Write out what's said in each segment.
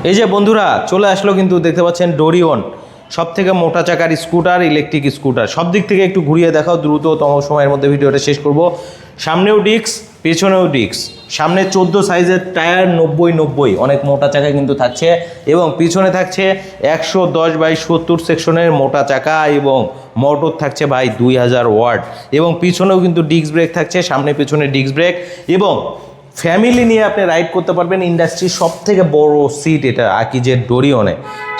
এই যে বন্ধুরা চলে আসলো কিন্তু দেখতে পাচ্ছেন ডোরিয়ন, সব থেকে মোটা চাকার স্কুটার, ইলেকট্রিক স্কুটার। সব দিক থেকে একটু ঘুরিয়ে দেখাও, দ্রুততম সময়ের মধ্যে ভিডিওটা শেষ করব। সামনেও ডিস্ক, পেছনেও ডিস্ক, সামনে 14 সাইজের টায়ার, 90-90, অনেক মোটা চাকা কিন্তু থাকছে। এবং পিছনে থাকছে 110/70 সেকশনের মোটা চাকা এবং মোটর থাকছে ভাই 2000 ওয়াট। এবং পিছনেও কিন্তু ডিস্ক ব্রেক থাকছে, সামনে পিছনে ডিস্ক ব্রেক। এবং ফ্যামিলি নিয়ে আপনি রাইড করতে পারবেন। ইন্ডাস্ট্রির সব থেকে বড় সিট এটা আকিজের ডোরিয়নে।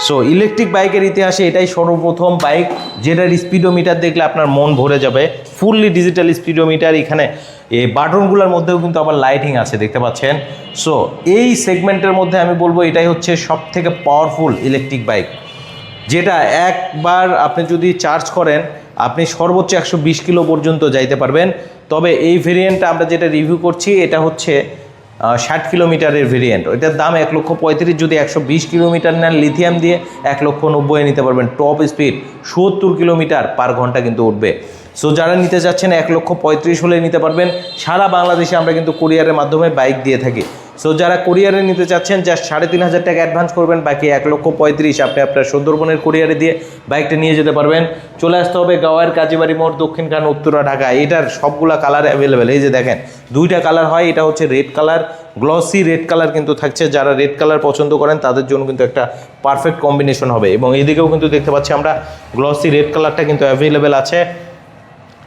সো ইলেকট্রিক বাইকের ইতিহাসে এটাই সর্বপ্রথম বাইক যেটার স্পিডোমিটার দেখলে আপনার মন ভরে যাবে। ফুললি ডিজিটাল স্পিডোমিটার, এখানে এই বাটনগুলোর মধ্যেও কিন্তু আবার লাইটিং আছে, দেখতে পাচ্ছেন। সো এই সেগমেন্টের মধ্যে আমি বলবো এটাই হচ্ছে সব থেকে পাওয়ারফুল ইলেকট্রিক বাইক, যেটা একবার আপনি যদি চার্জ করেন আপনি সর্বোচ্চ 120 কিলো পর্যন্ত যাইতে পারবেন। তবে এই ভেরিয়েন্টটা আমরা যেটা রিভিউ করছি এটা হচ্ছে 60 কিলোমিটারের ভেরিয়েন্ট। এটার দাম 1,35,000। যদি 120 কিলোমিটার নেন লিথিয়াম দিয়ে 1,90,000 নিতে পারবেন। টপ স্পিড 70 কিলোমিটার পার ঘন্টা কিন্তু উঠবে। সো যারা নিতে যাচ্ছেন 1,35,000 হলে নিতে পারবেন। সারা বাংলাদেশে আমরা কিন্তু কুরিয়ারের মাধ্যমে বাইক দিয়ে থাকি। সো যারা কুরিয়ারে নিতে চাচ্ছেন জাস্ট 3,500 টাকা অ্যাডভান্স করবেন, বাকি 1,35,000 আপনি আপনার সুন্দরবনের কুরিয়ারে দিয়ে বাইকটা নিয়ে যেতে পারবেন। চলে আসতে হবে গাওয়ার কাজীবাড়ি মোড়, দক্ষিণখান, উত্তরা, ঢাকা। এটার সবগুলা কালার অ্যাভেলেবেল। এই যে দেখেন দুইটা কালার হয়, এটা হচ্ছে red colour, glossy red colour কিন্তু থাকছে। যারা রেড কালার পছন্দ করেন তাদের জন্য কিন্তু একটা পারফেক্ট কম্বিনেশন হবে। এবং এইদিকেও কিন্তু দেখতে পাচ্ছি আমরা গ্লসি রেড কালারটা কিন্তু অ্যাভেলেবেল আছে।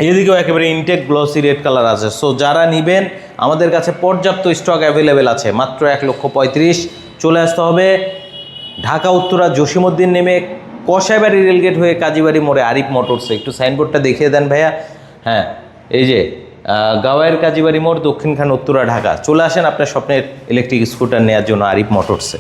এদিকেও একেবারে ইনটেক গ্লসি রেড কালার আছে। সো যারা নেবেন আমাদের কাছে পর্যাপ্ত স্টক অ্যাভেলেবেল আছে, মাত্র 1,35,000। চলে আসতে হবে ঢাকা উত্তরা জসিমউদ্দিন নেমে কসাইবাড়ি রেলগেট হয়ে কাজীবাড়ি মোড়ে আরিফ মোটরসে। একটু সাইনবোর্ডটা দেখিয়ে দেন ভাইয়া। হ্যাঁ, এই যে গাওয়ার কাজীবাড়ি মোড়, দক্ষিণখান, উত্তরা, ঢাকা। চলে আসেন আপনার স্বপ্নের ইলেকট্রিক স্কুটার নেওয়ার জন্য আরিফ মোটরসে।